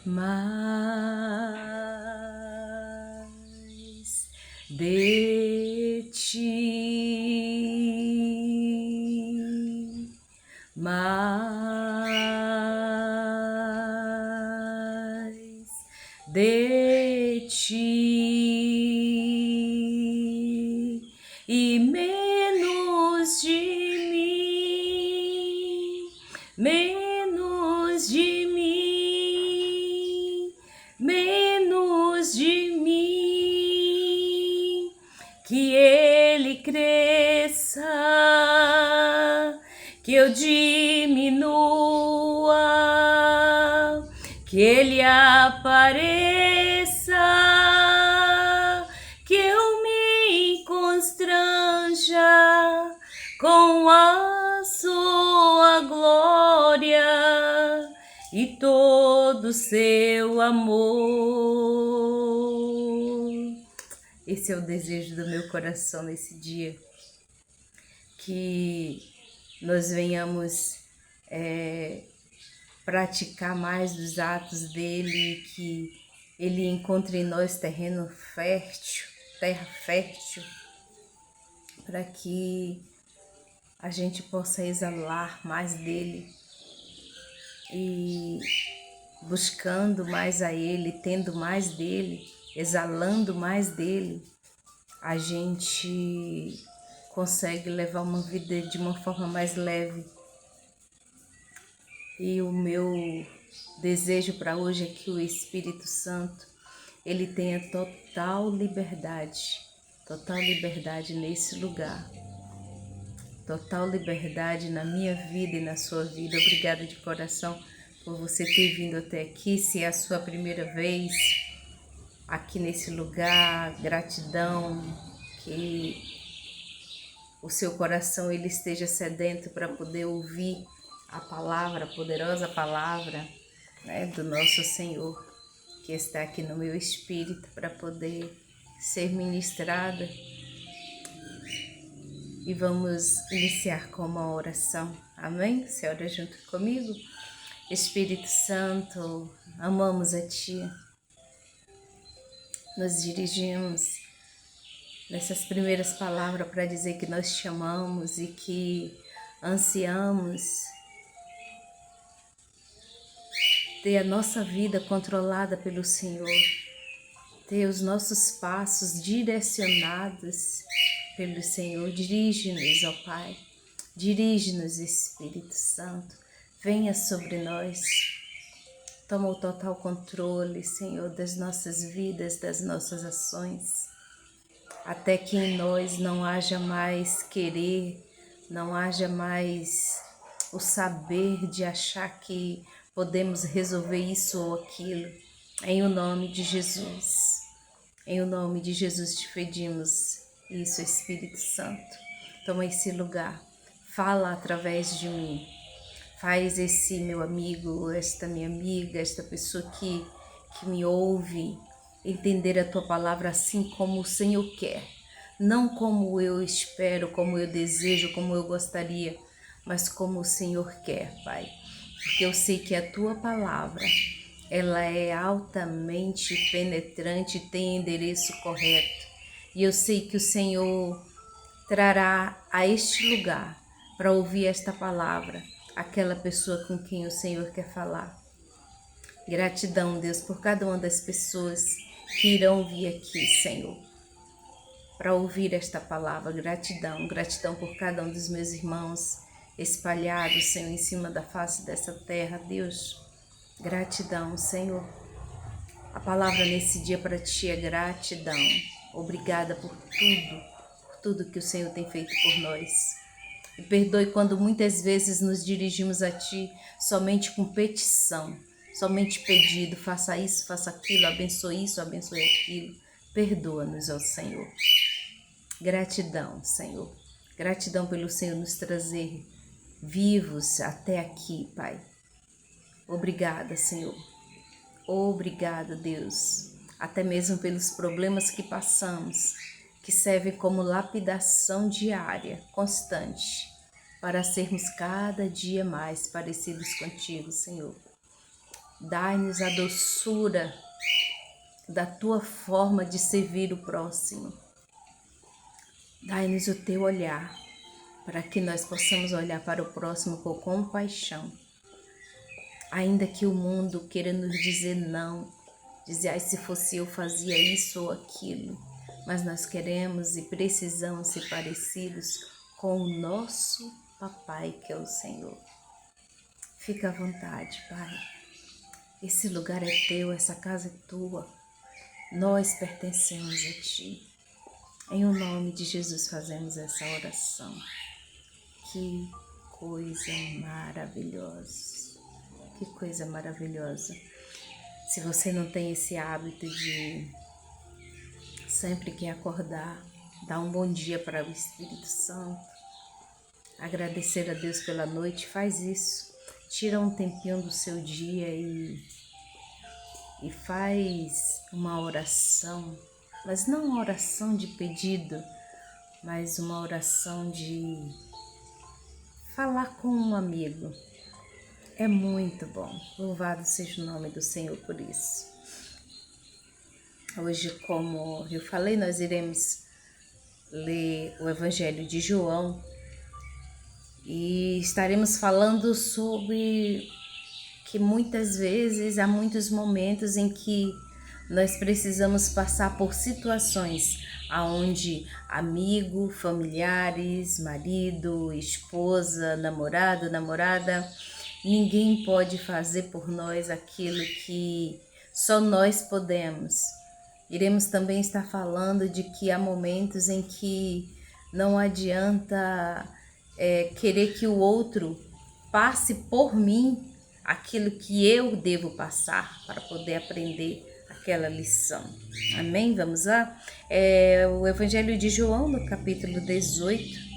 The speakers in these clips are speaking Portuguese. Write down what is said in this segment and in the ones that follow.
mais de ti, mais de ti e menos de mim, menos de mim, menos de mim, que ele cresça, que eu diminua, que ele apareça, que eu me constranja com a sua glória e todo o seu amor. Esse é o desejo do meu coração nesse dia, que nós venhamos praticar mais dos atos dele, que ele encontre em nós terreno fértil, terra fértil, para que a gente possa exalar mais dele e buscando mais a ele, tendo mais dele, exalando mais dele, a gente consegue levar uma vida de uma forma mais leve. E o meu desejo para hoje é que o Espírito Santo, ele tenha total liberdade nesse lugar, total liberdade na minha vida e na sua vida. Obrigada de coração por você ter vindo até aqui. Se é a sua primeira vez aqui nesse lugar, gratidão, que o seu coração ele esteja sedento para poder ouvir a palavra, a poderosa palavra, né, do nosso Senhor, que está aqui no meu espírito para poder ser ministrada. E vamos iniciar com uma oração. Amém? Você ora junto comigo? Espírito Santo, amamos a Ti. Nos dirigimos nessas primeiras palavras para dizer que nós te amamos e que ansiamos ter a nossa vida controlada pelo Senhor, ter os nossos passos direcionados pelo Senhor. Dirige-nos, ó Pai, dirige-nos, Espírito Santo, venha sobre nós, toma o total controle, Senhor, das nossas vidas, das nossas ações, até que em nós não haja mais querer, não haja mais o saber de achar que podemos resolver isso ou aquilo. Em o nome de Jesus, em o nome de Jesus te pedimos isso, Espírito Santo. Toma esse lugar, fala através de mim. Faz esse meu amigo, esta minha amiga, esta pessoa que me ouve, entender a tua palavra assim como o Senhor quer. Não como eu espero, como eu desejo, como eu gostaria, mas como o Senhor quer, Pai. Porque eu sei que a tua palavra, ela é altamente penetrante, tem endereço correto. E eu sei que o Senhor trará a este lugar para ouvir esta palavra aquela pessoa com quem o Senhor quer falar. Gratidão, Deus, por cada uma das pessoas que irão vir aqui, Senhor, para ouvir esta palavra. Gratidão, gratidão por cada um dos meus irmãos espalhados, Senhor, em cima da face dessa terra, Deus. Gratidão, Senhor. A palavra nesse dia para Ti é gratidão. Obrigada por tudo que o Senhor tem feito por nós. E perdoe quando muitas vezes nos dirigimos a Ti somente com petição, somente pedido, faça isso, faça aquilo, abençoe isso, abençoe aquilo. Perdoa-nos, ó Senhor. Gratidão, Senhor. Gratidão pelo Senhor nos trazer vivos até aqui, Pai. Obrigada, Senhor. Obrigada, Deus. Até mesmo pelos problemas que passamos, que servem como lapidação diária, constante, para sermos cada dia mais parecidos contigo, Senhor. Dai-nos a doçura da tua forma de servir o próximo. Dai-nos o teu olhar, para que nós possamos olhar para o próximo com compaixão. Ainda que o mundo queira nos dizer não, dizer, se fosse eu fazia isso ou aquilo, mas nós queremos e precisamos ser parecidos com o nosso Papai, que é o Senhor. Fica à vontade, Pai. Esse lugar é teu, essa casa é tua. Nós pertencemos a Ti. Em o nome de Jesus fazemos essa oração. Que coisa maravilhosa. Que coisa maravilhosa. Se você não tem esse hábito de sempre que acordar, dar um bom dia para o Espírito Santo, agradecer a Deus pela noite, faz isso. Tira um tempinho do seu dia e faz uma oração, mas não uma oração de pedido, mas uma oração de falar com um amigo. É muito bom. Louvado seja o nome do Senhor por isso. Hoje, como eu falei, nós iremos ler o Evangelho de João e estaremos falando sobre que muitas vezes há muitos momentos em que nós precisamos passar por situações aonde amigo, familiares, marido, esposa, namorado, namorada, ninguém pode fazer por nós aquilo que só nós podemos. Iremos também estar falando de que há momentos em que não adianta querer que o outro passe por mim aquilo que eu devo passar para poder aprender aquela lição. Amém? Vamos lá? O Evangelho de João, no capítulo 18.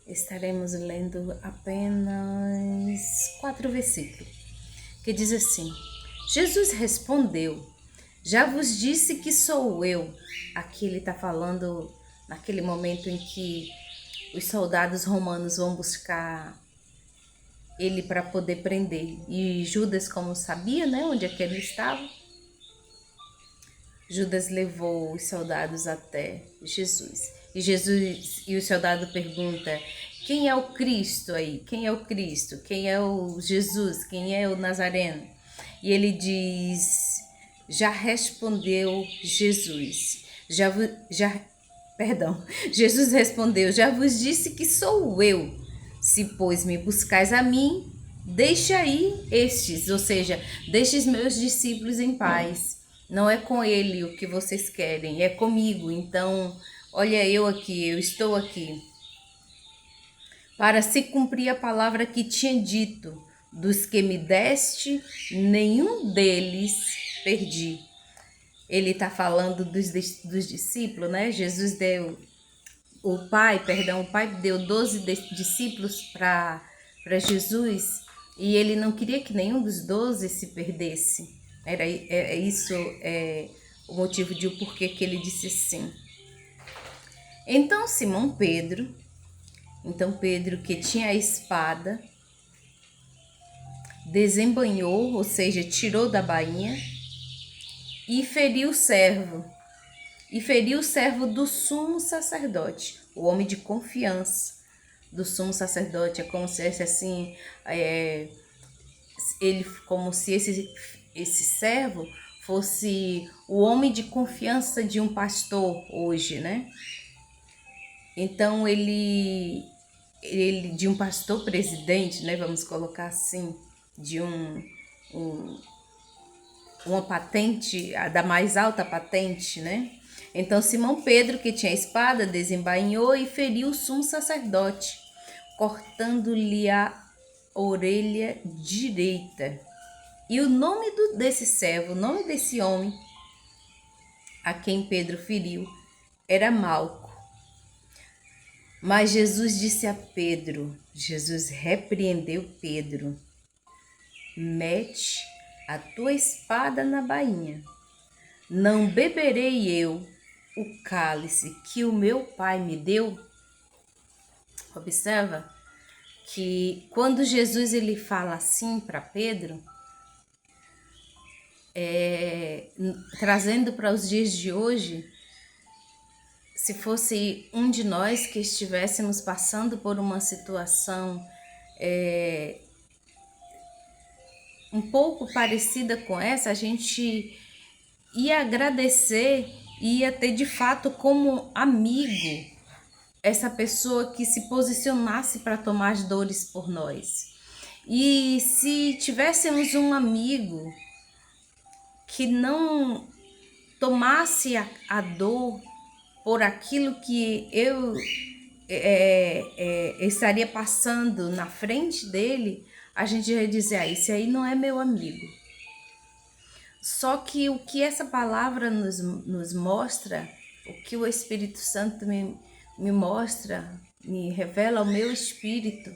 Estaremos lendo apenas 4 versículos, que diz assim: Jesus respondeu, já vos disse que sou eu. Aqui ele está falando naquele momento em que os soldados romanos vão buscar ele para poder prender. E Judas, como sabia, né, onde é que ele estava, Judas levou os soldados até Jesus. E o soldado pergunta, quem é o Cristo aí? Quem é o Cristo? Quem é o Jesus? Quem é o Nazareno? E ele diz, já respondeu Jesus. Jesus respondeu, já vos disse que sou eu. Se, pois, me buscais a mim, deixa aí estes, ou seja, deixe os meus discípulos em paz. Não é com ele o que vocês querem, é comigo. Então, olha eu aqui, eu estou aqui. Para se cumprir a palavra que tinha dito, dos que me deste, nenhum deles perdi. Ele está falando dos discípulos, né? O pai deu 12 discípulos para Jesus e ele não queria que nenhum dos 12 se perdesse. Isso o motivo de o porquê que ele disse sim. Então Pedro, que tinha a espada, desembainhou, ou seja, tirou da bainha e feriu o servo do sumo sacerdote, o homem de confiança do sumo sacerdote. É como se assim, como se esse servo fosse o homem de confiança de um pastor hoje, né? Então ele de um pastor presidente, né? Vamos colocar assim, de uma patente, da mais alta patente, né? Então Simão Pedro, que tinha a espada, desembainhou e feriu o sumo sacerdote, cortando-lhe a orelha direita. E o nome desse servo, o nome desse homem a quem Pedro feriu, era Malco. Mas Jesus disse a Pedro, Jesus repreendeu Pedro, mete a tua espada na bainha. Não beberei eu o cálice que o meu pai me deu? Observa que quando Jesus ele fala assim para Pedro, trazendo para os dias de hoje, se fosse um de nós que estivéssemos passando por uma situação um pouco parecida com essa, a gente ia agradecer, ia ter de fato como amigo essa pessoa que se posicionasse para tomar as dores por nós. E se tivéssemos um amigo que não tomasse a dor por aquilo que eu estaria passando na frente dele, a gente ia dizer, esse aí não é meu amigo. Só que o que essa palavra nos mostra, o que o Espírito Santo me mostra, me revela ao meu espírito,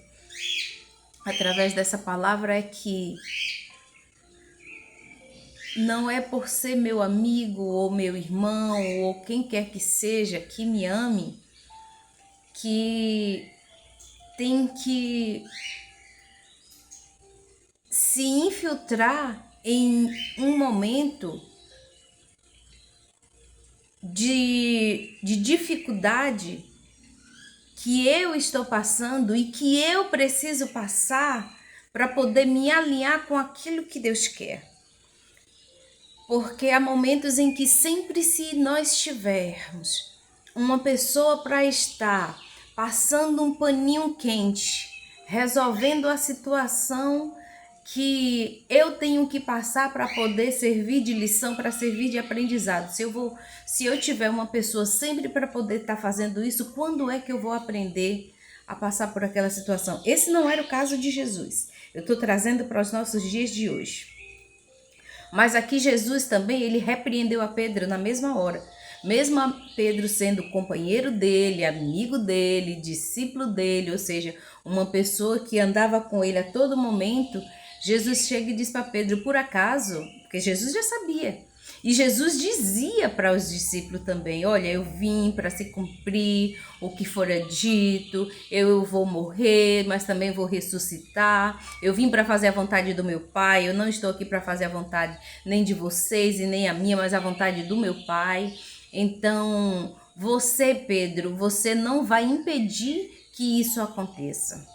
através dessa palavra, é que não é por ser meu amigo ou meu irmão ou quem quer que seja que me ame, que tem que se infiltrar em um momento de dificuldade que eu estou passando e que eu preciso passar para poder me alinhar com aquilo que Deus quer. Porque há momentos em que sempre, se nós tivermos uma pessoa para estar passando um paninho quente, resolvendo a situação que eu tenho que passar para poder servir de lição, para servir de aprendizado. Se eu tiver uma pessoa sempre para poder estar fazendo isso, quando é que eu vou aprender a passar por aquela situação? Esse não era o caso de Jesus. Eu estou trazendo para os nossos dias de hoje. Mas aqui Jesus também, ele repreendeu a Pedro na mesma hora. Mesmo a Pedro sendo companheiro dele, amigo dele, discípulo dele, ou seja, uma pessoa que andava com ele a todo momento, Jesus chega e diz para Pedro, por acaso, porque Jesus já sabia, e Jesus dizia para os discípulos também, olha, eu vim para se cumprir o que fora dito, eu vou morrer, mas também vou ressuscitar, eu vim para fazer a vontade do meu Pai, eu não estou aqui para fazer a vontade nem de vocês e nem a minha, mas a vontade do meu Pai. Então, você, Pedro, você não vai impedir que isso aconteça.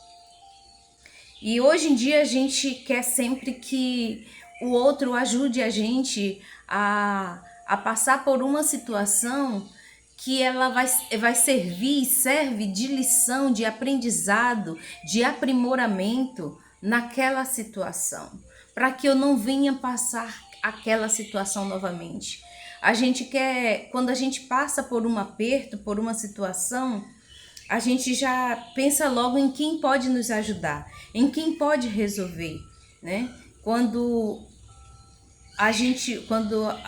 E hoje em dia a gente quer sempre que o outro ajude a gente a passar por uma situação que ela vai servir e serve de lição, de aprendizado, de aprimoramento naquela situação, para que eu não venha passar aquela situação novamente. A gente quer, quando a gente passa por um aperto, por uma situação, a gente já pensa logo em quem pode nos ajudar, em quem pode resolver, né? Quando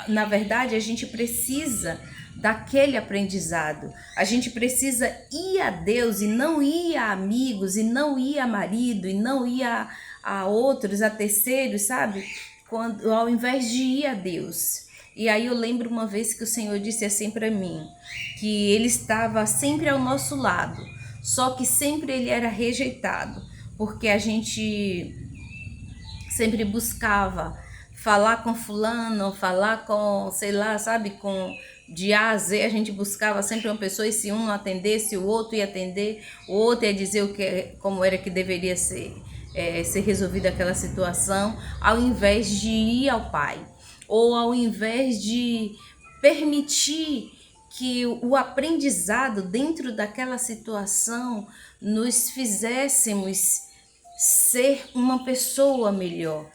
na verdade a gente precisa daquele aprendizado, a gente precisa ir a Deus e não ir a amigos, e não ir a marido, e não ir a outros, a terceiros, sabe? Ao invés de ir a Deus. E aí eu lembro uma vez que o Senhor disse assim para mim, que Ele estava sempre ao nosso lado, só que sempre Ele era rejeitado, porque a gente sempre buscava falar com fulano, falar com, sei lá, sabe, com de A a Z, a gente buscava sempre uma pessoa, e se um não atendesse, o outro ia atender, o outro ia dizer como era que deveria ser resolvida aquela situação, ao invés de ir ao Pai, ou ao invés de permitir que o aprendizado dentro daquela situação nos fizéssemos ser uma pessoa melhor,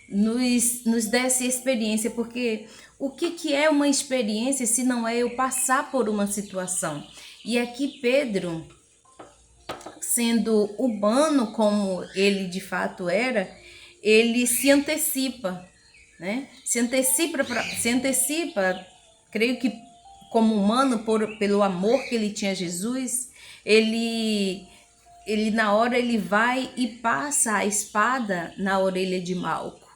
nos desse experiência, porque o que é uma experiência se não é eu passar por uma situação? E aqui Pedro, sendo humano como ele de fato era, ele se antecipa, né? Se antecipa, creio que como humano, pelo amor que ele tinha a Jesus, ele na hora ele vai e passa a espada na orelha de Malco,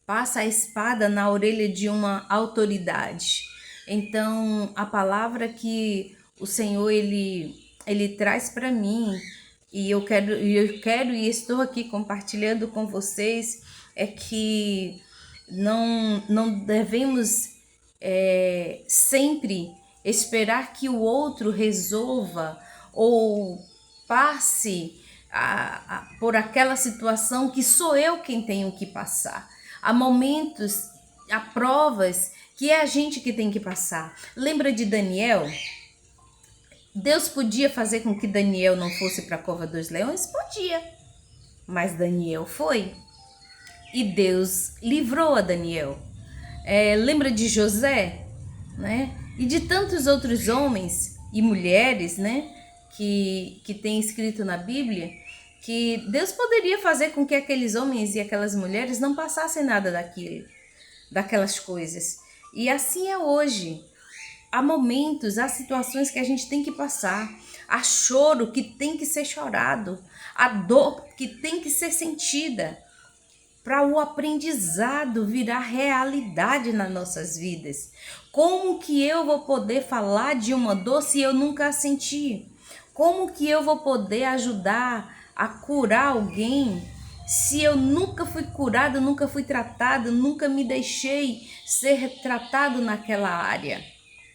passa a espada na orelha de uma autoridade. Então, a palavra que o Senhor ele traz para mim E eu quero e estou aqui compartilhando com vocês é que não devemos sempre esperar que o outro resolva ou passe por aquela situação que sou eu quem tenho que passar. Há momentos, há provas que é a gente que tem que passar. Lembra de Daniel? Deus podia fazer com que Daniel não fosse para a cova dos leões? Podia. Mas Daniel foi. E Deus livrou a Daniel. Lembra de José? Né? E de tantos outros homens e mulheres, né? Que tem escrito na Bíblia, que Deus poderia fazer com que aqueles homens e aquelas mulheres não passassem nada daquelas coisas. E assim é hoje. Há momentos, há situações que a gente tem que passar, há choro que tem que ser chorado, há dor que tem que ser sentida, para o aprendizado virar realidade nas nossas vidas. Como que eu vou poder falar de uma dor se eu nunca a senti? Como que eu vou poder ajudar a curar alguém se eu nunca fui curado, nunca fui tratado, nunca me deixei ser tratado naquela área?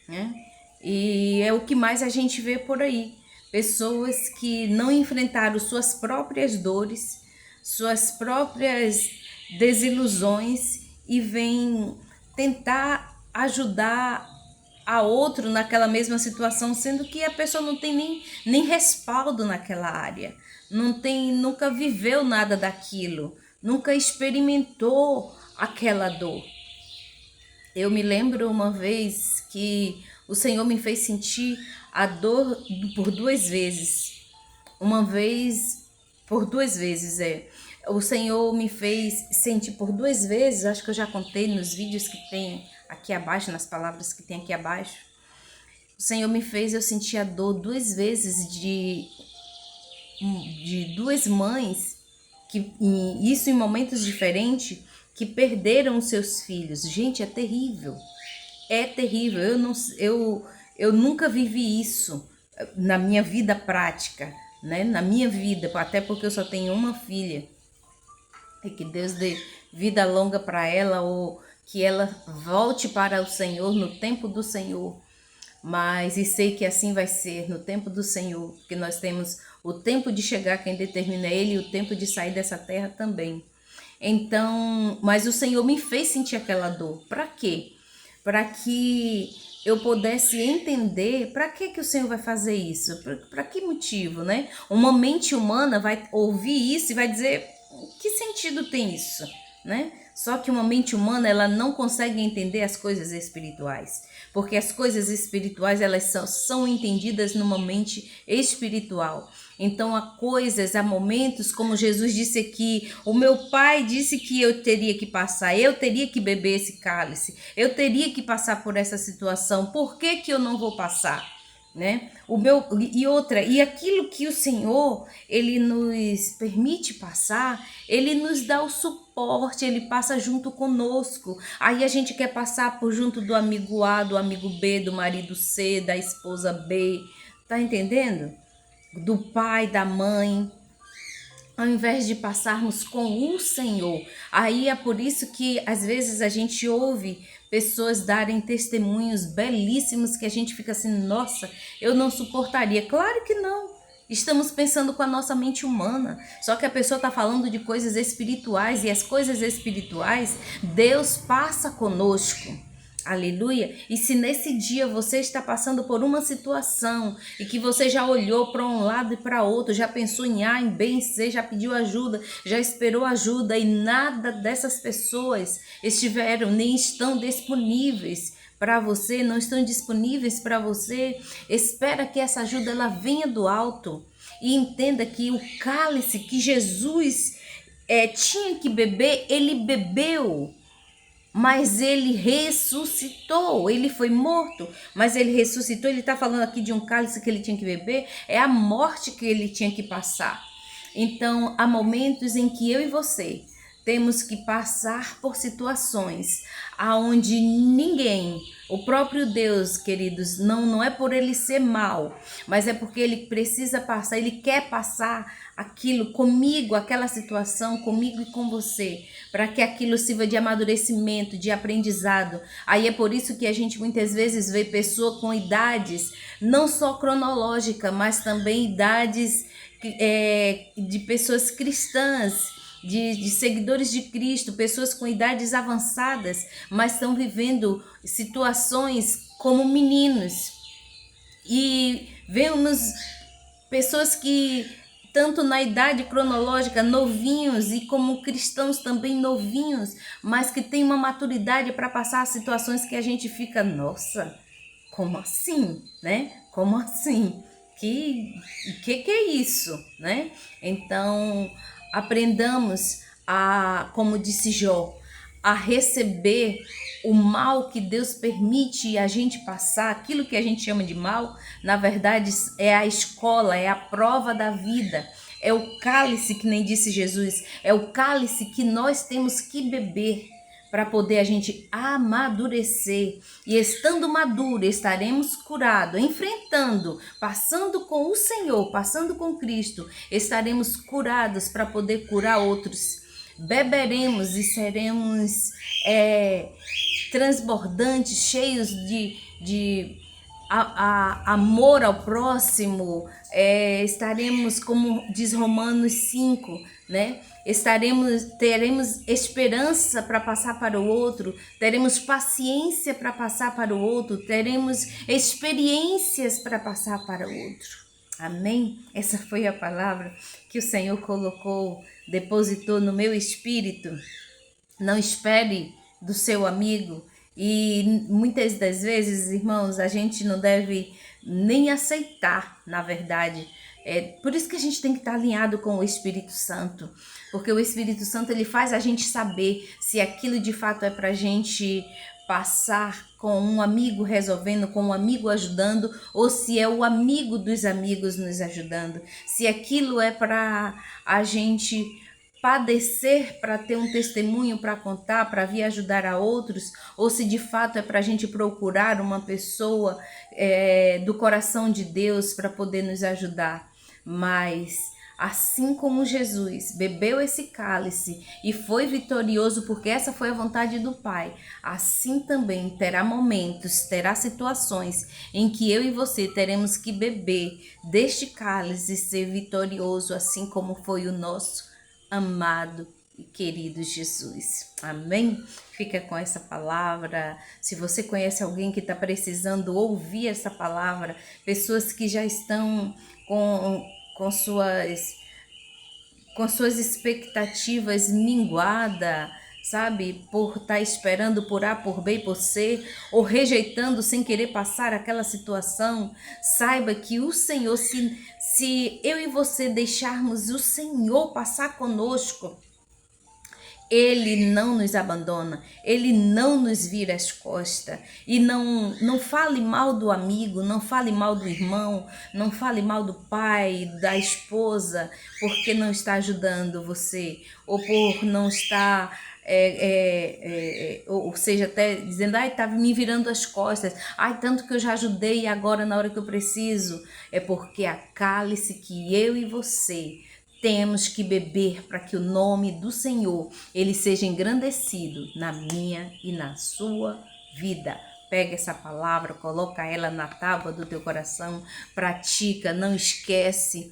Né? E é o que mais a gente vê por aí. Pessoas que não enfrentaram suas próprias dores, suas próprias desilusões e vêm tentar ajudar a outro naquela mesma situação, sendo que a pessoa não tem nem respaldo naquela área, nunca viveu nada daquilo, nunca experimentou aquela dor. Eu me lembro uma vez que o Senhor me fez sentir a dor por 2 vezes. Uma vez, por 2 vezes, O Senhor me fez sentir por 2 vezes, acho que eu já contei nos vídeos que tem aqui abaixo, nas palavras que tem aqui abaixo. O Senhor me fez eu sentir a dor 2 vezes de 2 mães, isso em momentos diferentes, que perderam seus filhos. Gente, é terrível. É terrível. Eu nunca vivi isso na minha vida prática, né? Na minha vida, até porque eu só tenho uma filha. E que Deus dê vida longa para ela, ou que ela volte para o Senhor no tempo do Senhor. Mas e sei que assim vai ser no tempo do Senhor, porque nós temos o tempo de chegar quem determina Ele e o tempo de sair dessa terra também. Então, mas o Senhor me fez sentir aquela dor. Para quê? Para que eu pudesse entender para que o Senhor vai fazer isso, para que motivo, né? Uma mente humana vai ouvir isso e vai dizer, que sentido tem isso, né? Só que uma mente humana, ela não consegue entender as coisas espirituais, porque as coisas espirituais, elas são entendidas numa mente espiritual. Então há momentos, como Jesus disse aqui, o meu Pai disse que eu teria que passar, eu teria que beber esse cálice, eu teria que passar por essa situação, por que eu não vou passar? Né? E aquilo que o Senhor, Ele nos permite passar, Ele nos dá o suporte, Ele passa junto conosco. Aí a gente quer passar por junto do amigo A, do amigo B, do marido C, da esposa B, tá entendendo? Do pai, da mãe, ao invés de passarmos com o Senhor. Aí é por isso que às vezes a gente ouve pessoas darem testemunhos belíssimos que a gente fica assim, nossa, eu não suportaria. Claro que não. Estamos pensando com a nossa mente humana. Só que a pessoa está falando de coisas espirituais, e as coisas espirituais, Deus passa conosco. Aleluia. E se nesse dia você está passando por uma situação e que você já olhou para um lado e para outro, já pensou em A, em B, em C, já pediu ajuda, já esperou ajuda e nada dessas pessoas estiveram nem estão disponíveis para você, não estão disponíveis para você, espera que essa ajuda ela venha do alto e entenda que o cálice que Jesus tinha que beber, ele bebeu. Mas ele ressuscitou, ele foi morto, mas ele ressuscitou. Ele está falando aqui de um cálice que ele tinha que beber, é a morte que ele tinha que passar. Então, há momentos em que eu e você temos que passar por situações aonde ninguém, o próprio Deus, queridos, não é por ele ser mal, mas é porque ele precisa passar, ele quer passar aquilo comigo, aquela situação comigo e com você, para que aquilo sirva de amadurecimento, de aprendizado. Aí é por isso que a gente muitas vezes vê pessoa com idades, não só cronológica, mas também idades de pessoas cristãs, de seguidores de Cristo, pessoas com idades avançadas, mas estão vivendo situações como meninos. E vemos pessoas que, tanto na idade cronológica, novinhos, e como cristãos também novinhos, mas que têm uma maturidade para passar situações que a gente fica, nossa, como assim, né? Como assim? Que é isso, né? Então, aprendamos como disse Jó, a receber o mal que Deus permite a gente passar, aquilo que a gente chama de mal, na verdade é a escola, é a prova da vida, é o cálice, que nem disse Jesus, é o cálice que nós temos que beber para poder a gente amadurecer. E estando maduro, estaremos curados, enfrentando, passando com o Senhor, passando com Cristo, estaremos curados para poder curar outros. Beberemos e seremos transbordantes, cheios de amor ao próximo. Estaremos, como diz Romanos 5, né? Teremos esperança para passar para o outro, teremos paciência para passar para o outro, teremos experiências para passar para o outro. Amém? Essa foi a palavra que o Senhor colocou, depositou no meu espírito. Não espere do seu amigo. E muitas das vezes, irmãos, a gente não deve nem aceitar, na verdade. Por isso que a gente tem que estar alinhado com o Espírito Santo, porque o Espírito Santo ele faz a gente saber se aquilo de fato é para a gente passar com um amigo resolvendo, com um amigo ajudando, ou se é o amigo dos amigos nos ajudando, se aquilo é para a gente padecer para ter um testemunho para contar, para vir ajudar a outros, ou se de fato é para a gente procurar uma pessoa do coração de Deus para poder nos ajudar. Mas assim como Jesus bebeu esse cálice e foi vitorioso porque essa foi a vontade do Pai, assim também terá momentos, terá situações em que eu e você teremos que beber deste cálice e ser vitorioso, assim como foi o nosso amado e querido Jesus. Amém? Fica com essa palavra. Se você conhece alguém que está precisando ouvir essa palavra, pessoas que já estão com suas expectativas minguadas, sabe, por estar esperando por A, por B e por C, ou rejeitando sem querer passar aquela situação, saiba que o Senhor, se eu e você deixarmos o Senhor passar conosco, Ele não nos abandona, Ele não nos vira as costas. E não fale mal do amigo, não fale mal do irmão, não fale mal do pai, da esposa, porque não está ajudando você, ou por não estar, ou seja, até dizendo, ai, estava me virando as costas, ai, tanto que eu já ajudei e agora na hora que eu preciso. É porque a cálice que eu e você temos que beber para que o nome do Senhor ele seja engrandecido na minha e na sua vida. Pega essa palavra, coloca ela na tábua do teu coração, pratica, não esquece.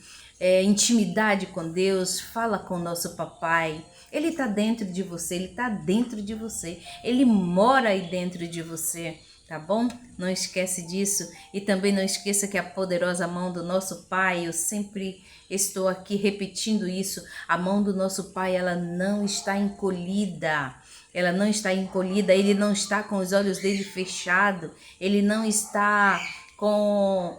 Intimidade com Deus, fala com o nosso papai. Ele está dentro de você, ele está dentro de você, ele mora aí dentro de você. Tá bom? Não esquece disso. E também não esqueça que a poderosa mão do nosso Pai, eu sempre estou aqui repetindo isso, a mão do nosso Pai, ela não está encolhida. Ela não está encolhida, ele não está com os olhos dele fechados, ele não está com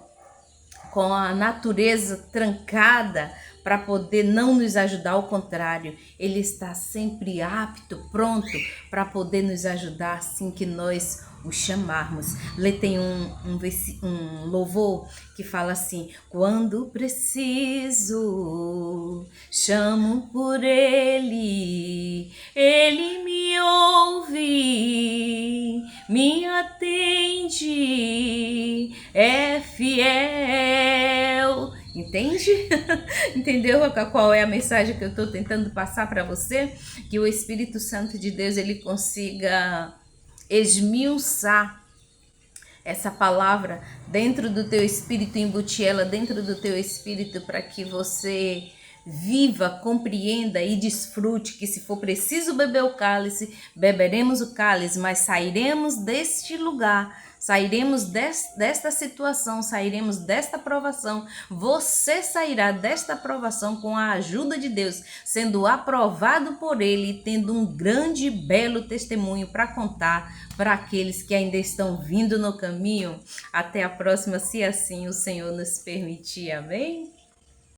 a natureza trancada para poder não nos ajudar, ao contrário, Ele está sempre apto, pronto para poder nos ajudar assim que nós o chamarmos. Tem um louvor que fala assim: quando preciso, chamo por Ele, Ele me ouve, me atende, é fiel. Entende? Entendeu qual é a mensagem que eu estou tentando passar para você? Que o Espírito Santo de Deus, ele consiga esmiuçar essa palavra dentro do teu espírito, embutir ela dentro do teu espírito, para que você viva, compreenda e desfrute que, se for preciso beber o cálice, beberemos o cálice, mas sairemos deste lugar, sairemos desta situação, sairemos desta provação. Você sairá desta provação com a ajuda de Deus, sendo aprovado por Ele e tendo um grande e belo testemunho para contar para aqueles que ainda estão vindo no caminho. Até a próxima, se assim o Senhor nos permitir. Amém?